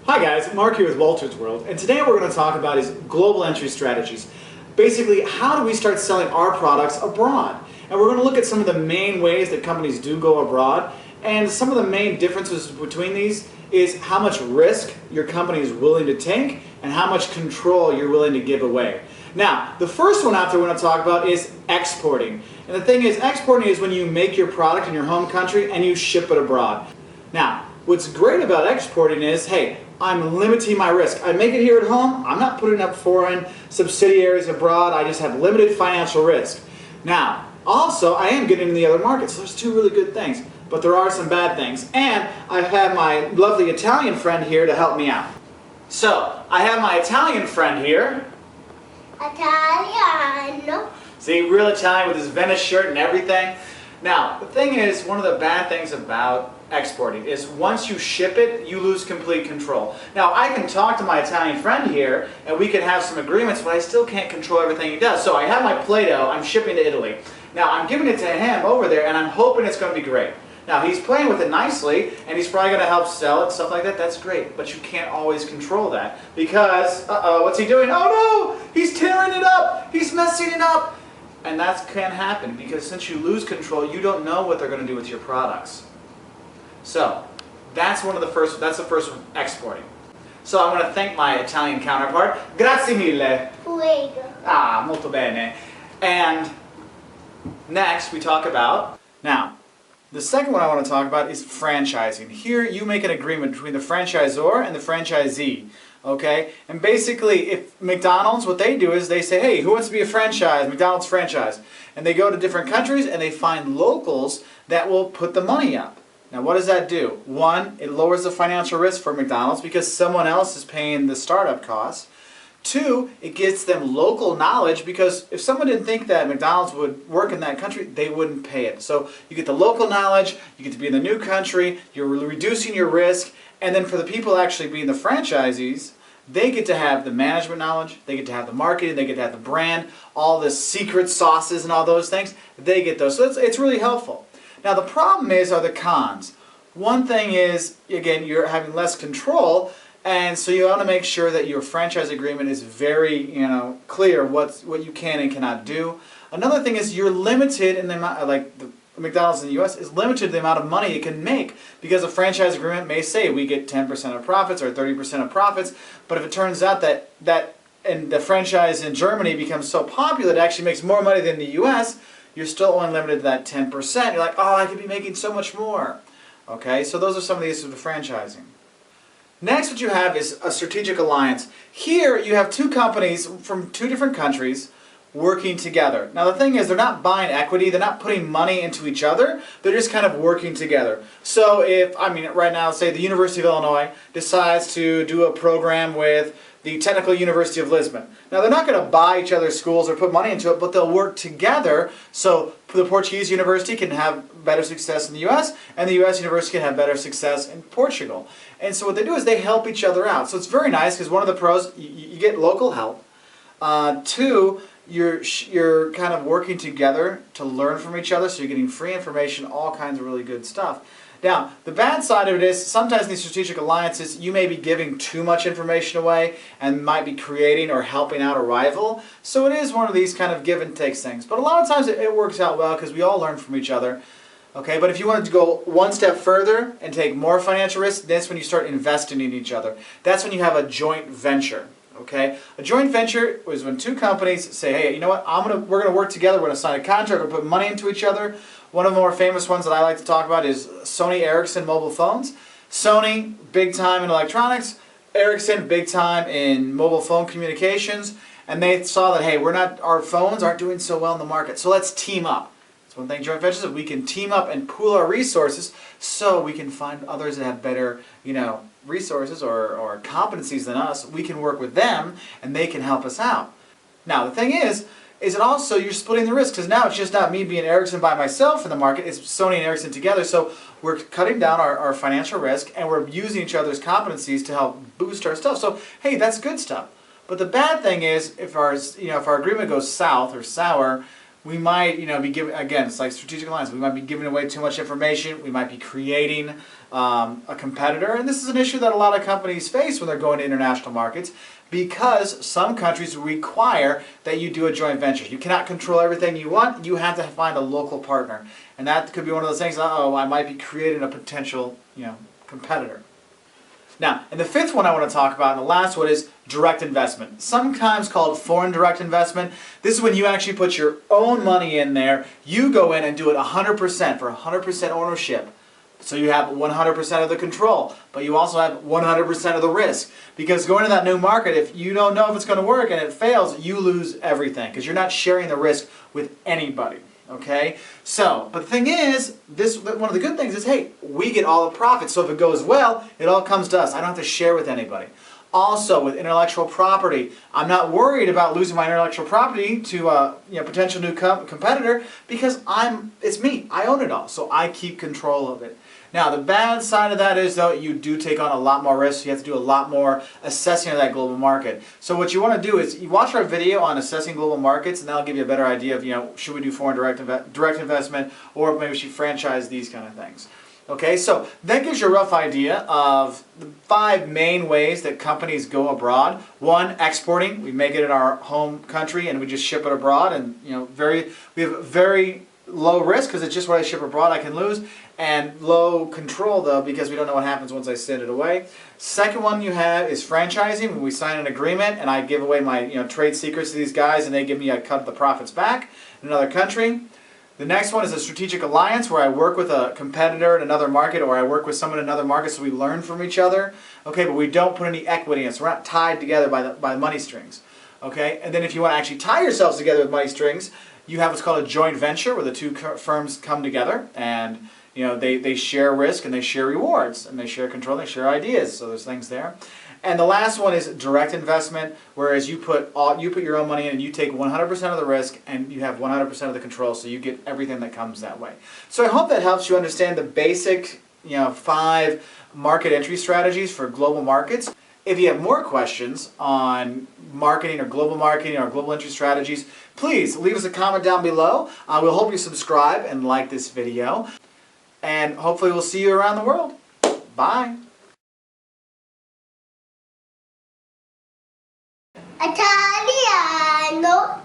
Hi guys, Mark here with Wolters World, and today what we're going to talk about is global entry strategies. Basically, how do we start selling our products abroad? And we're going to look at some of the main ways that companies do go abroad, and some of the main differences between these is how much risk your company is willing to take and how much control you're willing to give away. Now, the first one out there we're going to talk about is exporting. And the thing is, exporting is when you make your product in your home country and you ship it abroad. Now, what's great about exporting is, hey, I'm limiting my risk. I make it here at home, I'm not putting up foreign subsidiaries abroad, I just have limited financial risk. Now, also, I am getting into the other markets, so there's two really good things. But there are some bad things. And I have my lovely Italian friend here to help me out. So, I have my Italian friend here. Italiano. See, real Italian with his Venice shirt and everything. Now, the thing is, one of the bad things about exporting is once you ship it, you lose complete control. Now, I can talk to my Italian friend here, and we can have some agreements, but I still can't control everything he does. So I have my Play-Doh, I'm shipping to Italy. Now, I'm giving it to him over there, and I'm hoping it's going to be great. Now, he's playing with it nicely, and he's probably going to help sell it, stuff like that. That's great, but you can't always control that because, what's he doing? Oh no! He's tearing it up! He's messing it up! And that can happen because since you lose control, you don't know what they're going to do with your products. So, that's the first one, exporting. So I'm going to thank my Italian counterpart. Grazie mille! Fuego. Ah, molto bene. And next we talk about, now, the second one I want to talk about is franchising. Here you make an agreement between the franchisor and the franchisee. Okay? And basically, if McDonald's, what they do is they say, hey, who wants to be a franchise? McDonald's franchise. And they go to different countries and they find locals that will put the money up. Now what does that do? One, it lowers the financial risk for McDonald's because someone else is paying the startup costs. Two, it gives them local knowledge because if someone didn't think that McDonald's would work in that country, they wouldn't pay it. So you get the local knowledge, you get to be in the new country, you're reducing your risk, and then for the people actually being the franchisees, they get to have the management knowledge, they get to have the marketing, they get to have the brand, all the secret sauces and all those things, they get those. So it's really helpful. Now the problem are the cons. One thing is, again, you're having less control, and so you want to make sure that your franchise agreement is very, clear what you can and cannot do. Another thing is you're limited in the amount, like the McDonald's in the U.S. is limited to the amount of money it can make because a franchise agreement may say we get 10% of profits or 30% of profits, but if it turns out that and the franchise in Germany becomes so popular it actually makes more money than the U.S., you're still only limited to that 10%. You're like, oh, I could be making so much more. Okay, so those are some of the issues with franchising. Next, what you have is a strategic alliance. Here, you have two companies from two different countries working together. Now, the thing is, they're not buying equity, they're not putting money into each other, they're just kind of working together. So right now, say the University of Illinois decides to do a program with the Technical University of Lisbon. Now, they're not going to buy each other's schools or put money into it, but they'll work together so the Portuguese university can have better success in the U.S., and the U.S. university can have better success in Portugal. And so what they do is they help each other out. So it's very nice because one of the pros, you get local help. Two, you're kind of working together to learn from each other, so you're getting free information, all kinds of really good stuff. Now, the bad side of it is sometimes in these strategic alliances, you may be giving too much information away and might be creating or helping out a rival. So it is one of these kind of give and takes things. But a lot of times it works out well because we all learn from each other. Okay, but if you wanted to go one step further and take more financial risk, that's when you start investing in each other. That's when you have a joint venture. Okay, a joint venture is when two companies say, hey, you know what, we're going to work together, we're going to sign a contract, we're going to put money into each other. One of the more famous ones that I like to talk about is Sony Ericsson mobile phones. Sony, big time in electronics. Ericsson, big time in mobile phone communications. And they saw that, hey, our phones aren't doing so well in the market, so let's team up. That's one thing joint ventures is, we can team up and pool our resources so we can find others that have better, resources or competencies than us. We can work with them and they can help us out. Now, the thing is it also, you're splitting the risk because now it's just not me being Ericsson by myself in the market, it's Sony and Ericsson together. So we're cutting down our financial risk and we're using each other's competencies to help boost our stuff. So, hey, that's good stuff. But the bad thing is if our agreement goes south or sour, we might, be giving, again, it's like strategic alliance, we might be giving away too much information, we might be creating a competitor, and this is an issue that a lot of companies face when they're going to international markets, because some countries require that you do a joint venture. You cannot control everything you want, you have to find a local partner. And that could be one of those things, I might be creating a potential, competitor. Now, and the fifth one I want to talk about, and the last one, is direct investment. Sometimes called foreign direct investment. This is when you actually put your own money in there. You go in and do it 100% for 100% ownership. So you have 100% of the control, but you also have 100% of the risk. Because going to that new market, if you don't know if it's going to work and it fails, you lose everything because you're not sharing the risk with anybody. Okay? So, but the thing is, one of the good things is, hey, we get all the profits. So if it goes well, it all comes to us. I don't have to share with anybody. Also, with intellectual property, I'm not worried about losing my intellectual property to a potential new competitor because it's me. I own it all, so I keep control of it. Now, the bad side of that is, though, you do take on a lot more risk. You have to do a lot more assessing of that global market. So what you want to do is you watch our video on assessing global markets, and that'll give you a better idea of, should we do foreign direct investment, or maybe we should franchise, these kind of things. Okay, so that gives you a rough idea of the 5 main ways that companies go abroad. 1, exporting. We make it in our home country and we just ship it abroad, and we have very low risk because it's just what I ship abroad I can lose, and low control though because we don't know what happens once I send it away. Second one you have is franchising, when we sign an agreement and I give away my trade secrets to these guys and they give me a cut of the profits back in another country. The next one is a strategic alliance, where I work with a competitor in another market, or I work with someone in another market so we learn from each other. Okay, but we don't put any equity in it, so we're not tied together by the money strings. Okay, and then if you want to actually tie yourselves together with money strings, you have what's called a joint venture, where the two firms come together and they share risk and they share rewards and they share control and they share ideas. So there's things there. And the last one is direct investment, whereas you put your own money in and you take 100% of the risk and you have 100% of the control, so you get everything that comes that way. So I hope that helps you understand the basic 5 market entry strategies for global markets. If you have more questions on marketing or global entry strategies, please leave us a comment down below. We'll hope you subscribe and like this video. And hopefully we'll see you around the world. Bye. Italiano.